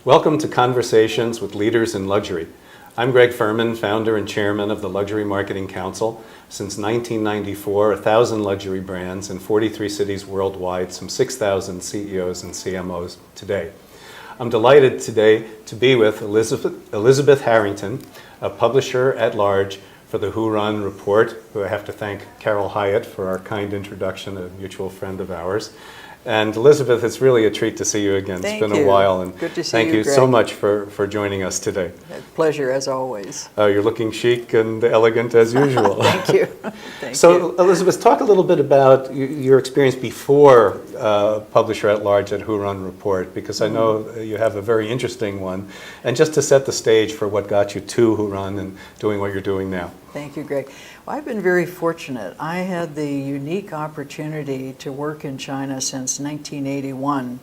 Welcome to Conversations with Leaders in Luxury. I'm Greg Furman, founder and chairman of the Luxury Marketing Council. Since 1994, 1,000 luxury brands in 43 cities worldwide, some 6,000 CEOs and CMOs today. I'm delighted today to be with Elizabeth Harrington, a publisher at large for the Who Run Report, who I have to thank Carol Hyatt for our kind introduction, a mutual friend of ours. And Elizabeth, it's really a treat to see you again. Thank it's been a while, and good to see thank you Greg. so much for joining us today. Pleasure as always. You're looking chic and elegant as usual. Thank you. Thank So, you. Elizabeth, talk a little bit about your experience before publisher at large at Who Run Report, because I know you have a very interesting one, and just to set the stage for what got you to Who Run and doing what you're doing now. Thank you, Greg. Well, I've been very fortunate. I had the unique opportunity to work in China since 1981,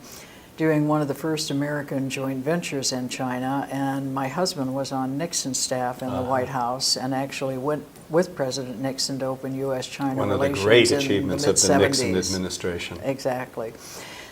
doing one of the first American joint ventures in China, and my husband was on Nixon's staff in the White House and actually went with President Nixon to open U.S.-China relations. One of the great in achievements the of the Nixon administration. Exactly.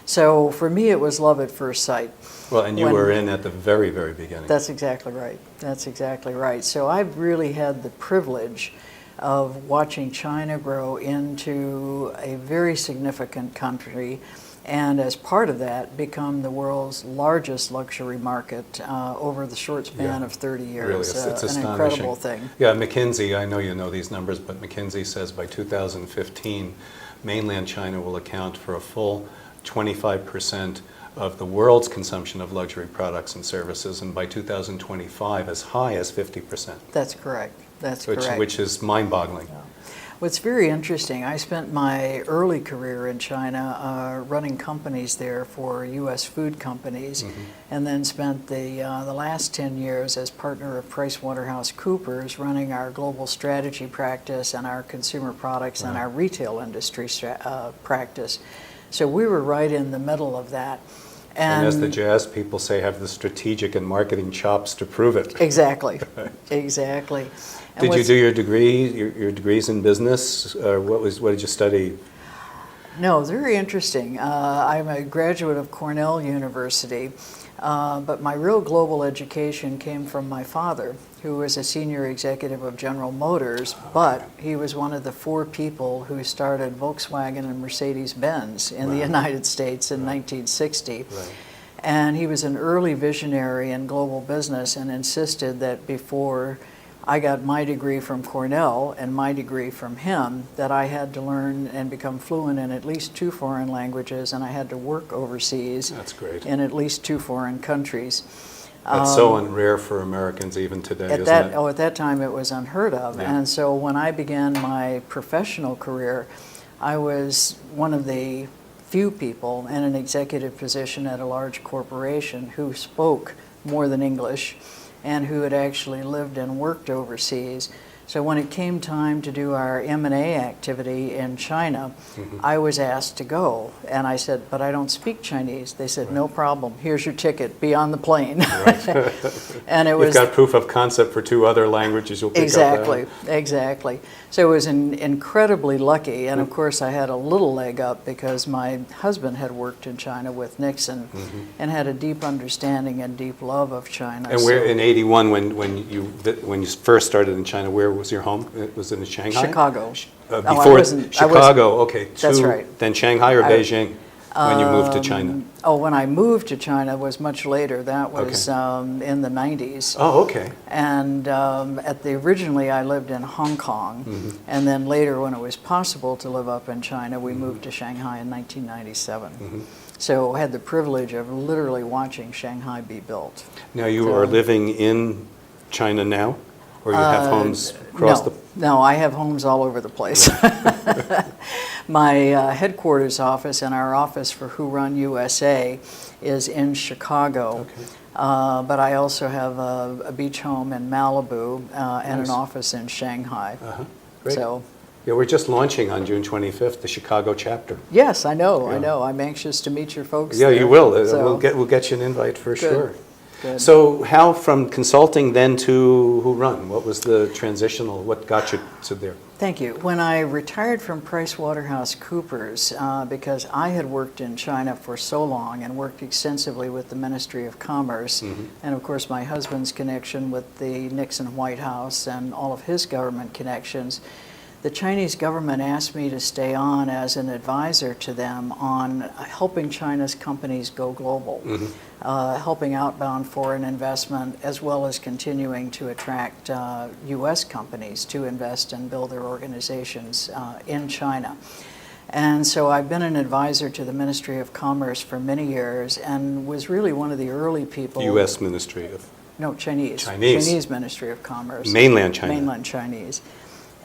So for me, it was love at first sight. Well, and you were in at the very, very beginning. That's exactly right. That's exactly right. So I've really had the privilege of watching China grow into a very significant country, and as part of that, become the world's largest luxury market over the short span of 30 years. Really, it's an astonishing. Incredible thing. Yeah, McKinsey, I know you know these numbers, but McKinsey says by 2015, mainland China will account for a full 25% of the world's consumption of luxury products and services, and by 2025, as high as 50%. That's correct. That's correct. Which is mind-boggling. Yeah. What's very interesting, I spent my early career in China running companies there for U.S. food companies, and then spent the last 10 years as partner of PricewaterhouseCoopers running our global strategy practice and our consumer products and our retail industry practice. So we were right in the middle of that. And as the jazz people say, have the strategic and marketing chops to prove it. Exactly, exactly. And did you do your degree, your degrees in business? What did you study? No, very interesting. I'm a graduate of Cornell University, but my real global education came from my father, who was a senior executive of General Motors, but he was one of the 4 people who started Volkswagen and Mercedes-Benz in the United States in 1960. Right. And he was an early visionary in global business and insisted that before I got my degree from Cornell and my degree from him, that I had to learn and become fluent in at least 2 foreign languages, and I had to work overseas. That's great. In at least 2 foreign countries. That's so rare for Americans even today, isn't it? At that time it was unheard of. Yeah. And so when I began my professional career, I was one of the few people in an executive position at a large corporation who spoke more than English and who had actually lived and worked overseas. So when it came time to do our M&A activity in China, I was asked to go. And I said, but I don't speak Chinese. They said, no problem. Here's your ticket. Be on the plane. And it was... You've got proof of concept for 2 other languages you'll pick up. Exactly. So it was incredibly lucky. And of course, I had a little leg up because my husband had worked in China with Nixon and had a deep understanding and deep love of China. And where in '81, when you first started in China, where was your home? Was it in Shanghai? Chicago. Before Chicago, okay. That's right. Then Shanghai or Beijing when you moved to China? Oh, when I moved to China was much later. That was in the 90s. Oh, okay. And originally I lived in Hong Kong, and then later when it was possible to live up in China, we moved to Shanghai in 1997. So I had the privilege of literally watching Shanghai be built. Now you are living in China now? Or you have homes across No, I have homes all over the place. My headquarters office and our office for Who Run USA is in Chicago. But I also have a beach home in Malibu and an office in Shanghai. Great. So, yeah, we're just launching on June 25th, the Chicago chapter. Yes, I know. I'm anxious to meet your folks Yeah, there. you will. So, We'll get you an invite for sure. good. So how from consulting then to Who Run? What was the transitional, what got you to there? Thank you. When I retired from PricewaterhouseCoopers, because I had worked in China for so long and worked extensively with the Ministry of Commerce, and of course my husband's connection with the Nixon White House and all of his government connections, the Chinese government asked me to stay on as an advisor to them on helping China's companies go global, helping outbound foreign investment, as well as continuing to attract U.S. companies to invest and build their organizations in China. And so I've been an advisor to the Ministry of Commerce for many years and was really one of the early people. U.S. Ministry of... No, Chinese. Chinese. Chinese Ministry of Commerce. Mainland China. Mainland Chinese.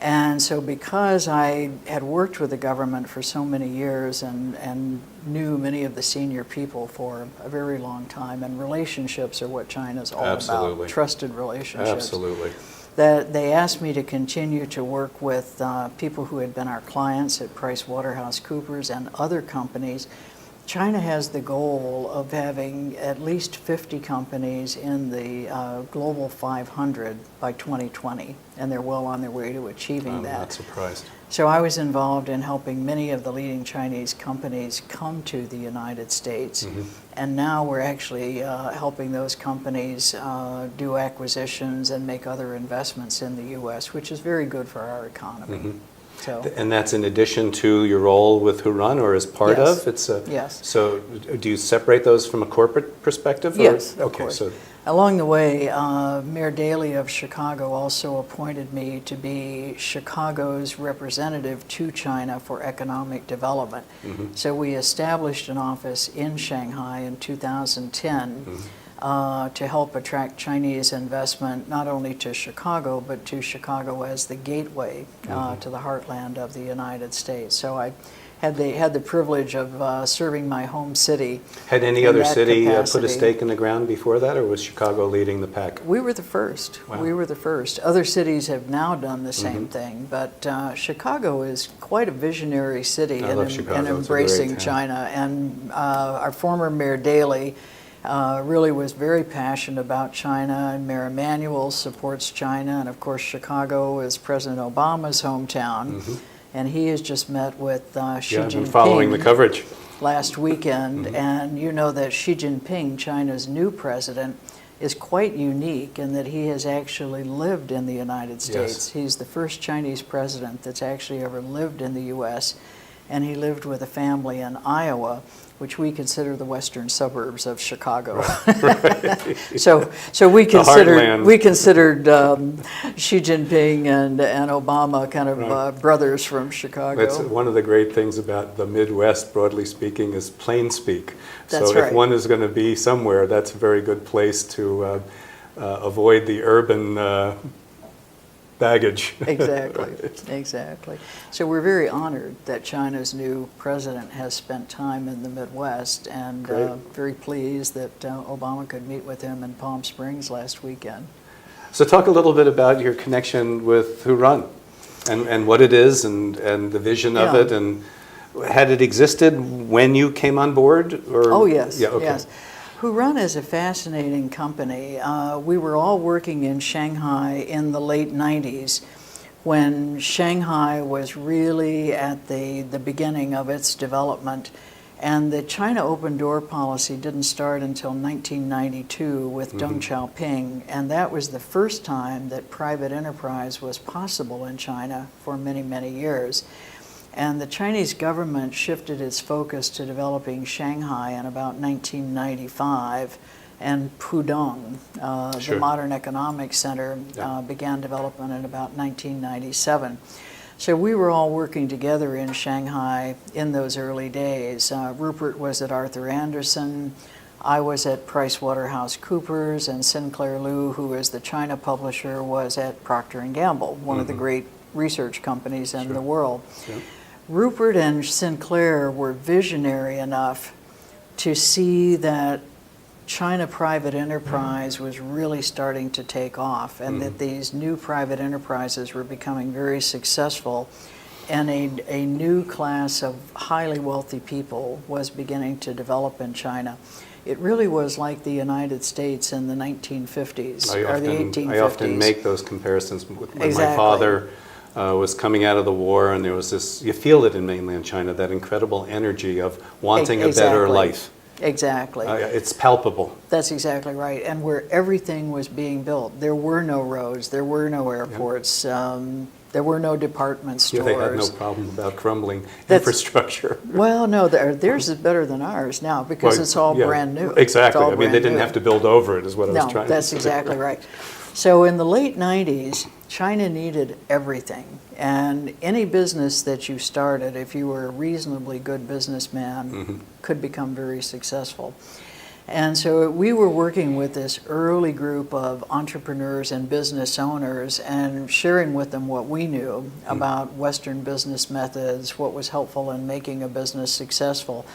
And so because I had worked with the government for so many years and knew many of the senior people for a very long time, and relationships are what China's all Absolutely. about, trusted relationships. Absolutely. That they asked me to continue to work with people who had been our clients at PricewaterhouseCoopers and other companies. China has the goal of having at least 50 companies in the Global 500 by 2020, and they're well on their way to achieving that. I'm not surprised. So I was involved in helping many of the leading Chinese companies come to the United States, and now we're actually helping those companies do acquisitions and make other investments in the U.S., which is very good for our economy. So. And that's in addition to your role with Who Run, or as part Yes. of? It's a, Yes. So do you separate those from a corporate perspective? Or? Yes, of okay, course. So Along the way, Mayor Daley of Chicago also appointed me to be Chicago's representative to China for economic development. So we established an office in Shanghai in 2010 to help attract Chinese investment not only to Chicago, but to Chicago as the gateway to the heartland of the United States. So I had the privilege of serving my home city. had any in other that city put a capacity. stake in the ground before that, or was Chicago leading the pack? We were the first. Wow. We were the first. Other cities have now done the same thing, but Chicago is quite a visionary city I love Chicago. in It's a great embracing town. China. And our former Mayor Daley really was very passionate about China, and Mayor Emanuel supports China, and of course Chicago is President Obama's hometown. And he has just met with Xi Yeah, I've Jinping been following the coverage. last weekend, and you know that Xi Jinping, China's new president, is quite unique in that he has actually lived in the United States. Yes. He's the first Chinese president that's actually ever lived in the U.S., and he lived with a family in Iowa, which we consider the western suburbs of Chicago. So we considered Xi Jinping and Obama kind of brothers from Chicago. That's one of the great things about the Midwest, broadly speaking, is plain speak. That's so right. if one is going to be somewhere, that's a very good place to avoid the urban baggage. Exactly, Right. exactly. So we're very honored that China's new president has spent time in the Midwest, and Great. very pleased that Obama could meet with him in Palm Springs last weekend. So talk a little bit about your connection with Who Run and what it is and the vision of Yeah. it, and had it existed when you came on board? Or? Oh, yes, Yeah, okay. yes. Who Run is a fascinating company. We were all working in Shanghai in the late 90s when Shanghai was really at the beginning of its development. And the China open door policy didn't start until 1992 with Deng Xiaoping, and that was the first time that private enterprise was possible in China for many, many years. And the Chinese government shifted its focus to developing Shanghai in about 1995, and Pudong, Sure. the modern economic center, began development in about 1997. So we were all working together in Shanghai in those early days. Rupert was at Arthur Andersen, I was at PricewaterhouseCoopers, and Sinclair Liu, who is the China publisher, was at Procter & Gamble, one of the great research companies in the world. Yeah. Rupert and Sinclair were visionary enough to see that China private enterprise was really starting to take off, and that these new private enterprises were becoming very successful, and a new class of highly wealthy people was beginning to develop in China. it really was like the United States in the 1950s or the 1850s. I often make those comparisons with when Exactly. my father was coming out of the war, and there was this, you feel it in mainland China, that incredible energy of wanting a better life. Exactly. It's palpable. That's exactly right. And where everything was being built, there were no roads, there were no airports, there were no department stores. Yeah, they had no problem about crumbling infrastructure. Well, no, theirs is better than ours now because it's all brand new. Exactly. I mean, they didn't have to build over it, is what I was trying to say. No, that's exactly right. So in the late 90s, China needed everything. And any business that you started, if you were a reasonably good businessman, could become very successful. And so we were working with this early group of entrepreneurs and business owners and sharing with them what we knew about Western business methods, what was helpful in making a business successful.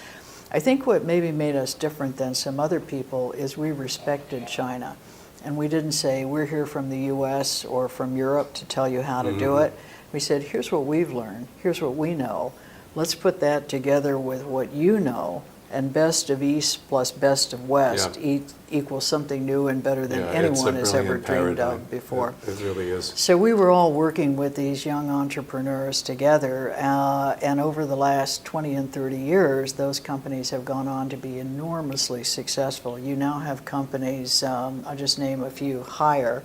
I think what maybe made us different than some other people is we respected China. And we didn't say, we're here from the US or from Europe to tell you how to do it. We said, here's what we've learned, here's what we know. Let's put that together with what you know, and best of East plus best of West equals something new and better than anyone has ever dreamed of before. It really is. So we were all working with these young entrepreneurs together, and over the last 20 and 30 years, those companies have gone on to be enormously successful. You now have companies, I'll just name a few, Haier,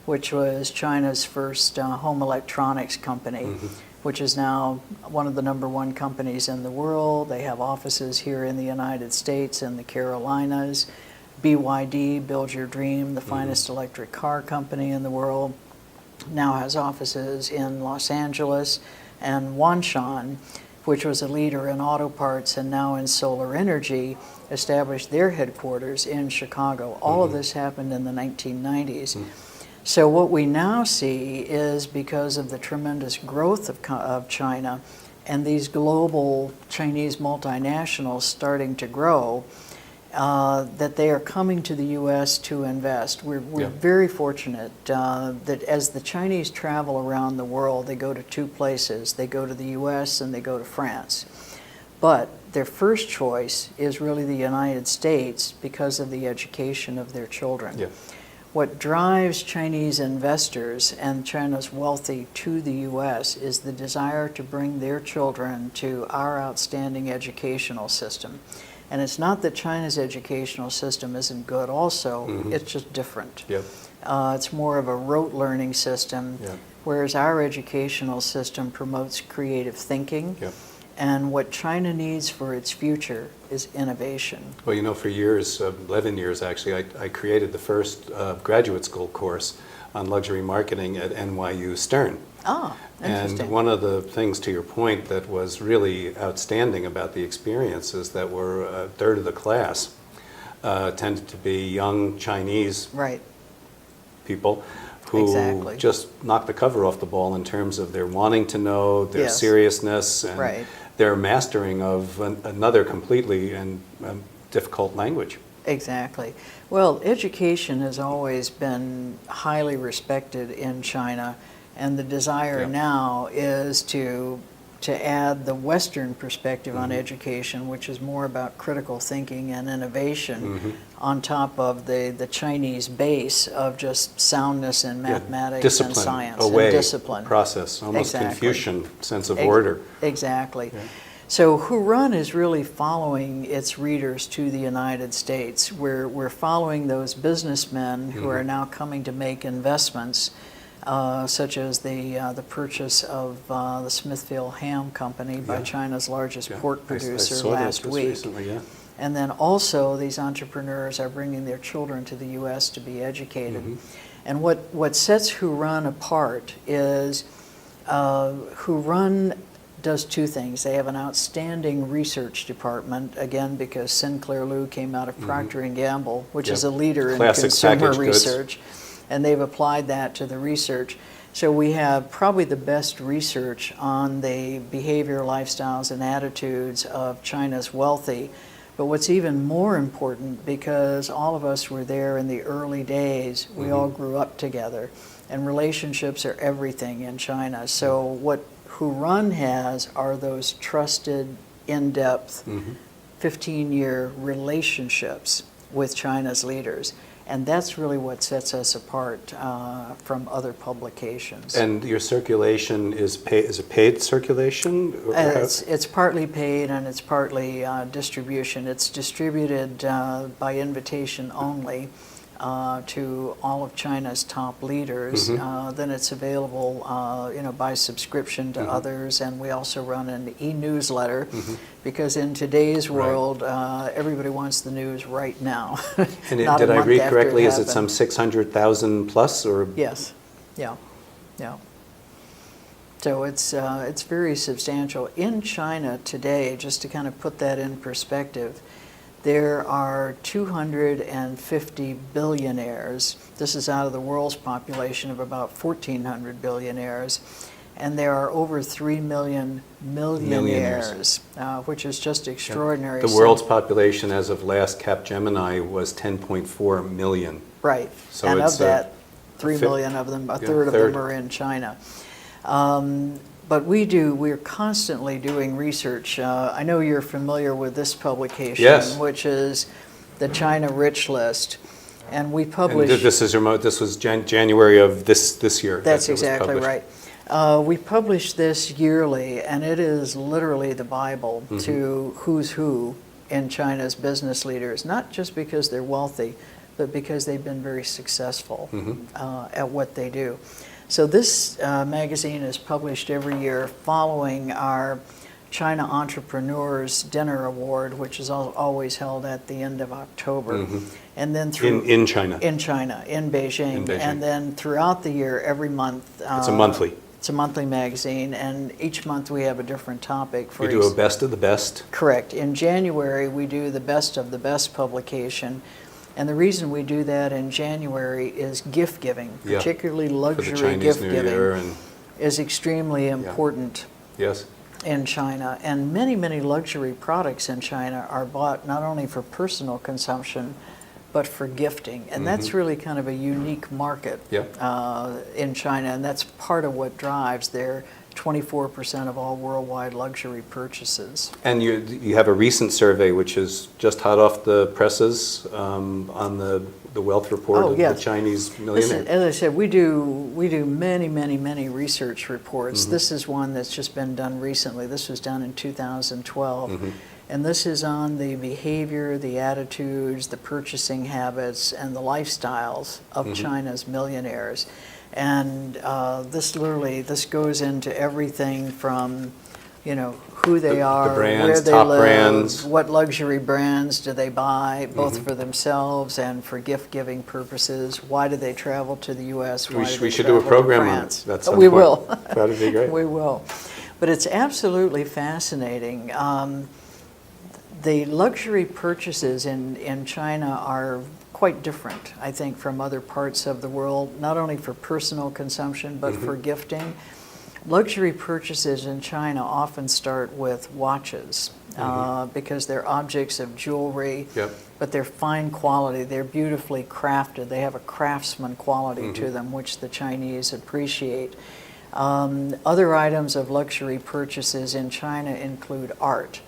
which was China's first home electronics company, which is now one of the #1 companies in the world. They have offices here in the United States and the Carolinas. BYD, Build Your Dream, the finest electric car company in the world, now has offices in Los Angeles. And Wanshan, which was a leader in auto parts and now in solar energy, established their headquarters in Chicago. All of this happened in the 1990s. So what we now see is, because of the tremendous growth of China and these global Chinese multinationals starting to grow, that they are coming to the U.S. to invest. We're very fortunate that as the Chinese travel around the world, they go to two places. They go to the U.S. and they go to France. But their first choice is really the United States because of the education of their children. Yeah. What drives Chinese investors and China's wealthy to the U.S. is the desire to bring their children to our outstanding educational system. And it's not that China's educational system isn't good also, it's just different. Yep. It's more of a rote learning system, whereas our educational system promotes creative thinking. Yep. And what China needs for its future is innovation. Well, you know, for years, 11 years actually, I created the first graduate school course on luxury marketing at NYU Stern. Oh, interesting. And one of the things, to your point, that was really outstanding about the experience is that we're a third of the class tended to be young Chinese people who just knocked the cover off the ball in terms of their wanting to know, their seriousness, and their mastering of another completely and difficult language. Exactly. Well, education has always been highly respected in China, and the desire now is to add the Western perspective on education, which is more about critical thinking and innovation, on top of the Chinese base of just soundness in mathematics and science and discipline. Process, almost Confucian sense of order. Exactly. Yeah. So Hurun is really following its readers to the United States. We're following those businessmen who are now coming to make investments, such as the purchase of the Smithfield Ham Company by China's largest pork producer last week. Recently, And then also these entrepreneurs are bringing their children to the U.S. to be educated. And what sets Hurun apart is Hurun does two things. They have an outstanding research department, again, because Sinclair Lou came out of Procter & Gamble, which is a leader in consumer research. And they've applied that to the research. So we have probably the best research on the behavior, lifestyles, and attitudes of China's wealthy. But what's even more important, because all of us were there in the early days, we all grew up together, and relationships are everything in China. So what Hurun has are those trusted, in-depth, 15-year relationships with China's leaders. And that's really what sets us apart from other publications. And your circulation is a paid circulation? It's partly paid and it's partly distribution. It's distributed by invitation only to all of China's top leaders. Then it's available, by subscription to others, and we also run an e-newsletter because in today's world, everybody wants the news right now. And did I read correctly? Is it some 600,000 plus, or? Yes. Yeah. So it's very substantial. In China today, just to kind of put that in perspective, there are 250 billionaires. This is out of the world's population of about 1,400 billionaires. And there are over 3 million millionaires, which is just extraordinary. The world's population as of last Capgemini was 10.4 million. Right. So and it's of that, 3 million of them, a third of them are in China. But we're constantly doing research. I know you're familiar with this publication, yes, which is the China Rich List. And we publish... And this was January of this year. That's exactly right. We publish this yearly, and it is literally the Bible to who's who in China's business leaders, not just because they're wealthy, but because they've been very successful at what they do. So this magazine is published every year following our China Entrepreneurs Dinner Award, which is always held at the end of October. And then in China. In Beijing. And then throughout the year, every month. It's a monthly. It's a monthly magazine, and each month we have a different topic. You do a best of the best? Correct. In January, we do the best of the best publication. And the reason we do that in January is gift giving, particularly luxury gift giving, is extremely important in China. And many, many luxury products in China are bought not only for personal consumption, but for gifting. And that's really kind of a unique market in China, and that's part of what drives their 24% of all worldwide luxury purchases. And you have a recent survey which is just hot off the presses on the wealth report of the Chinese millionaires. As I said, we do many, many, many research reports. This is one that's just been done recently. This was done in 2012. And this is on the behavior, the attitudes, the purchasing habits, and the lifestyles of China's millionaires. And this goes into everything from, who they are, the brands, where they top live, brands. What luxury brands do they buy, both for themselves and for gift-giving purposes. Why do they travel to the U.S.? We should do a program on it. We will. That'd be great. We will. But it's absolutely fascinating. The luxury purchases in China are quite different, I think, from other parts of the world, not only for personal consumption, but for gifting. Luxury purchases in China often start with watches because they're objects of jewelry, but they're fine quality, they're beautifully crafted, they have a craftsman quality to them, which the Chinese appreciate. Other items of luxury purchases in China include art.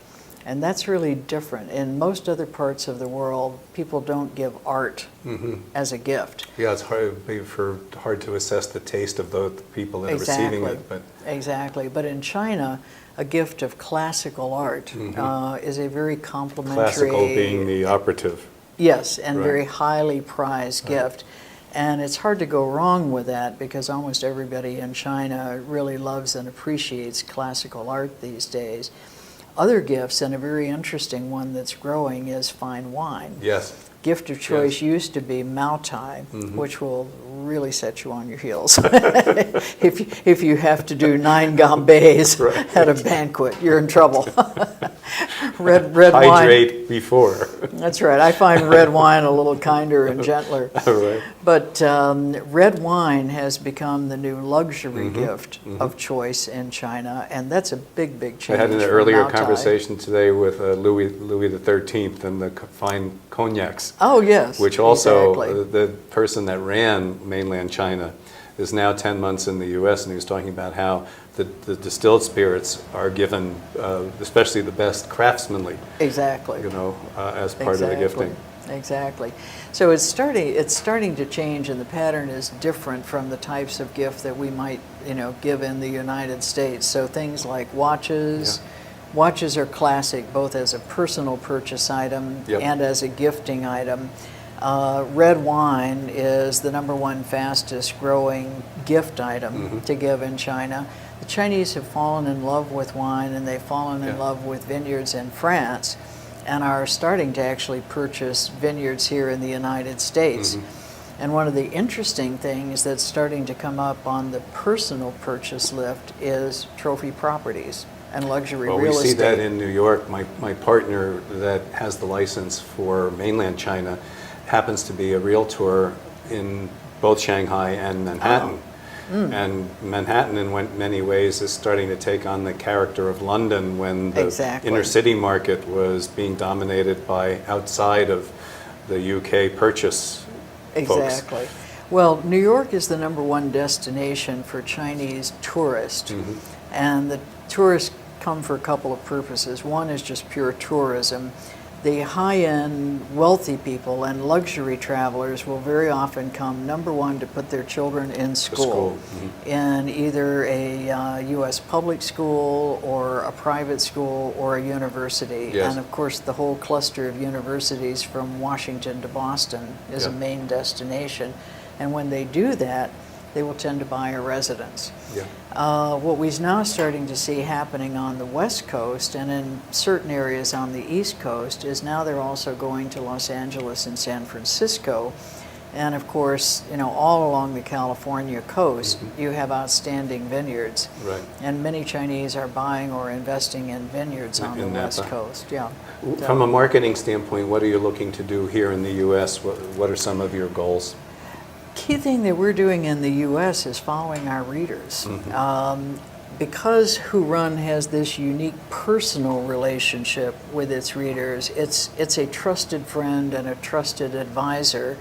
And that's really different. In most other parts of the world, people don't give art as a gift. Yeah, it's hard to assess the taste of the people that are receiving it. But Exactly. But in China, a gift of classical art is a very complimentary... Classical being the operative. Yes, and very highly prized gift. And it's hard to go wrong with that because almost everybody in China really loves and appreciates classical art these days. Other gifts, and a very interesting one that's growing, is fine wine. Yes. Gift of choice used to be Mao Tai, which will really set you on your heels. if you have to do 9 gambes at a banquet, you're in trouble. red Hydrate wine. before. That's right. I find red wine a little kinder and gentler. But red wine has become the new luxury gift of choice in China, and that's a big, big change. I had an earlier conversation today with Louis XIII and the fine cognacs. Oh, yes. Which also, the person that ran mainland China is now 10 months in the U.S., and he was talking about how the distilled spirits are given, especially the best craftsmanly, Exactly. as part of the gifting. Exactly. So it's starting to change, and the pattern is different from the types of gift that we might, give in the United States. So things like watches. Yeah. Watches are classic, both as a personal purchase item Yep. and as a gifting item. Red wine is the #1 fastest growing gift item to give in China. The Chinese have fallen in love with wine, and they've fallen in love with vineyards in France, and are starting to actually purchase vineyards here in the United States. And one of the interesting things that's starting to come up on the personal purchase list is trophy properties and luxury real estate. We see that in New York. My partner that has the license for mainland China happens to be a realtor in both Shanghai and Manhattan. And Manhattan, in many ways, is starting to take on the character of London when the inner city market was being dominated by outside of the UK purchase folks. Exactly. Well, New York is the #1 destination for Chinese tourists. And the tourists come for a couple of purposes. One is just pure tourism. The high-end wealthy people and luxury travelers will very often come, #1, to put their children in school. In either a U.S. public school or a private school or a university. Yes. And of course the whole cluster of universities from Washington to Boston is a main destination. And when they do that, they will tend to buy a residence. What we're now starting to see happening on the West Coast and in certain areas on the East Coast is now they're also going to Los Angeles and San Francisco. And of course, all along the California coast, you have outstanding vineyards. Right. And many Chinese are buying or investing in vineyards on the West Coast. Yeah. From a marketing standpoint, what are you looking to do here in the U.S.? What are some of your goals? Key thing that we're doing in the U.S. is following our readers. Because Who Run has this unique personal relationship with its readers, it's a trusted friend and a trusted advisor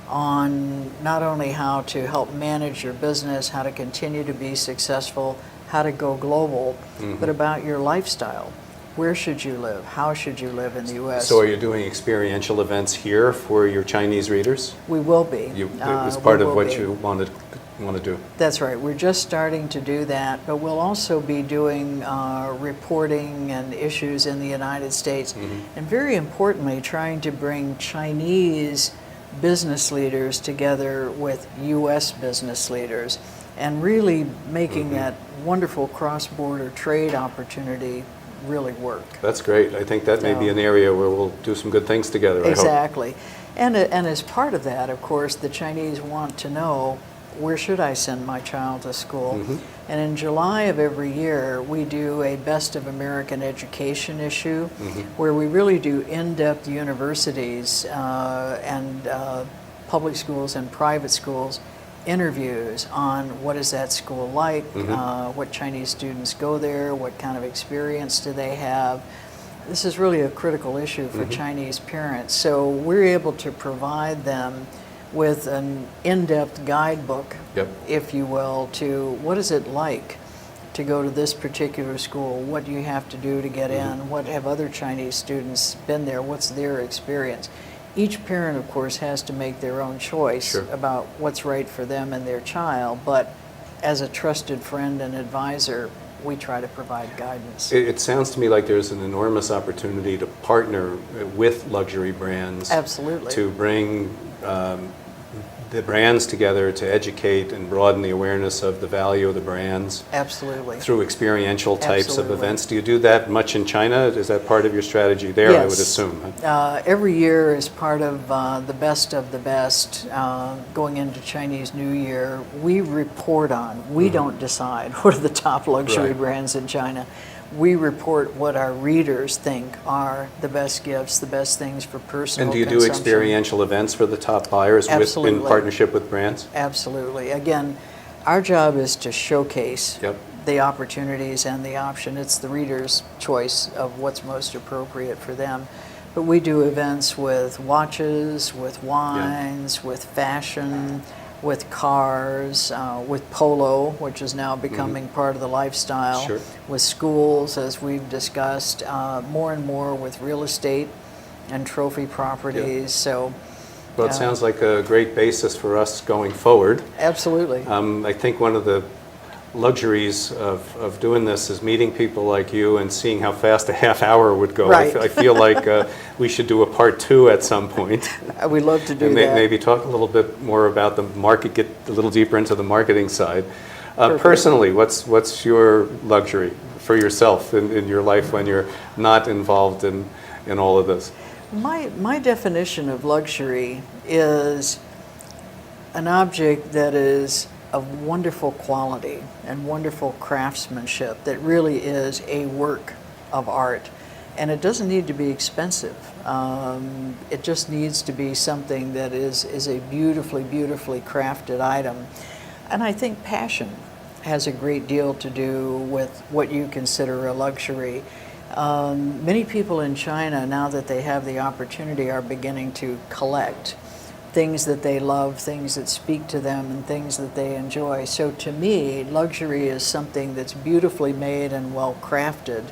on not only how to help manage your business, how to continue to be successful, how to go global, but about your lifestyle. Where should you live? How should you live in the U.S.? So are you doing experiential events here for your Chinese readers? We will be. It's part of what you want to do. That's right. We're just starting to do that, but we'll also be doing reporting and issues in the United States, and very importantly, trying to bring Chinese business leaders together with U.S. business leaders, and really making that wonderful cross-border trade opportunity really work. That's great. I think that may be an area where we'll do some good things together. Exactly. I hope. And as part of that, of course, the Chinese want to know, where should I send my child to school? And in July of every year, we do a Best of American Education issue, where we really do in-depth universities and public schools and private schools interviews on what is that school like, what Chinese students go there, what kind of experience do they have. This is really a critical issue for Chinese parents. So we're able to provide them with an in-depth guidebook, if you will, to what is it like to go to this particular school, what do you have to do to get in, what have other Chinese students been there, what's their experience. Each parent, of course, has to make their own choice about what's right for them and their child, but as a trusted friend and advisor, we try to provide guidance. It sounds to me like there's an enormous opportunity to partner with luxury brands. Absolutely. To bring the brands together to educate and broaden the awareness of the value of the brands. Absolutely. Through experiential types of events. Do you do that much in China? Is that part of your strategy there, yes. I would assume? Every year is part of the best of the best. Going into Chinese New Year, we report on, we don't decide what are the top luxury brands in China. We report what our readers think are the best gifts, the best things for personal consumption. And do you do experiential events for the top buyers in partnership with brands? Absolutely. Again, our job is to showcase the opportunities and the option. It's the reader's choice of what's most appropriate for them. But we do events with watches, with wines, with fashion, with cars, with polo, which is now becoming part of the lifestyle, Sure. with schools, as we've discussed, more and more with real estate and trophy properties. So, Well, it sounds like a great basis for us going forward. absolutely. I think one of the luxuries of doing this is meeting people like you and seeing how fast a half hour would go. Right. I feel like we should do a part 2 at some point. We'd love to do And that. maybe talk a little bit more about the market, get a little deeper into the marketing side. Perfect. Personally, what's your luxury for yourself in your life when you're not involved in all of this? My definition of luxury is an object that is of wonderful quality and wonderful craftsmanship, that really is a work of art. And it doesn't need to be expensive. It just needs to be something that is a beautifully, beautifully crafted item. And I think passion has a great deal to do with what you consider a luxury. Many people in China, now that they have the opportunity, are beginning to collect things that they love, things that speak to them, and things that they enjoy. So to me, luxury is something that's beautifully made and well crafted,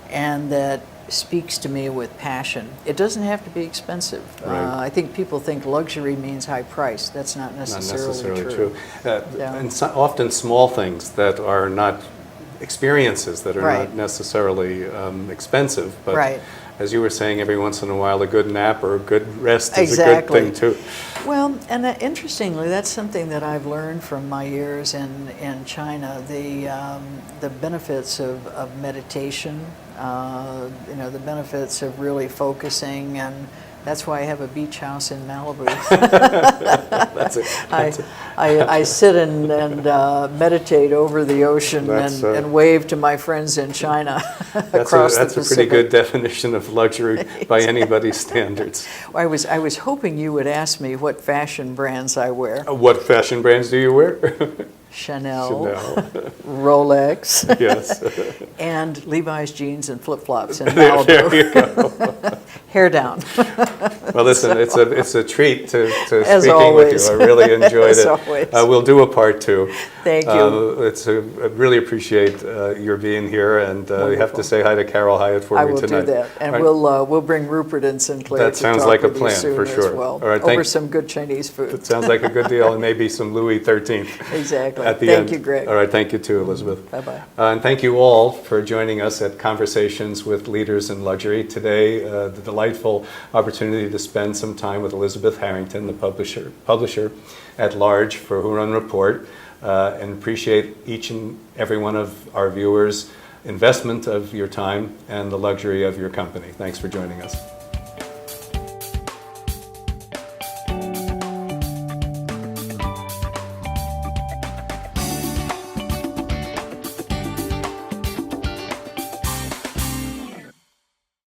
and that speaks to me with passion. It doesn't have to be expensive. Right. I think people think luxury means high price. That's not necessarily, true. Yeah. And often small things that are not experiences that are Right. not necessarily expensive, but Right. as you were saying, every once in a while a good nap or a good rest is Exactly. a good thing too. Well, and interestingly, that's something that I've learned from my years in China. The benefits of meditation, the benefits of really focusing, and that's why I have a beach house in Malibu. That's it. I sit and meditate over the ocean That's, and wave to my friends in China That's across that's the a pretty Pacific. good definition of luxury by anybody's standards. I was hoping you would ask me what fashion brands I wear. What fashion brands do you wear? Chanel, Chanel, Rolex, yes. and Levi's jeans and flip-flops in There Malibu. you go. Hair down. Well, listen, it's a treat to As speaking always. with you. I really enjoyed As it. always. We'll do a part 2. Thank you. I really appreciate your being here, and we have Wonderful. to say hi to Carol Hyatt for I me will tonight. do that, and All right. we'll bring Rupert and Sinclair That to sounds talk like a with you plan, soon for as sure. well, All right, over thank- some good Chinese food. It sounds like a good deal, and maybe some Louis XIII. Exactly. At the Thank end. you, Greg. All right, thank you too, Elizabeth. Bye-bye. And thank you all for joining us at Conversations with Leaders in Luxury. Today, the delightful opportunity to spend some time with Elizabeth Harrington, the publisher at large for Who Run Report, and appreciate each and every one of our viewers' investment of your time and the luxury of your company. Thanks for joining us.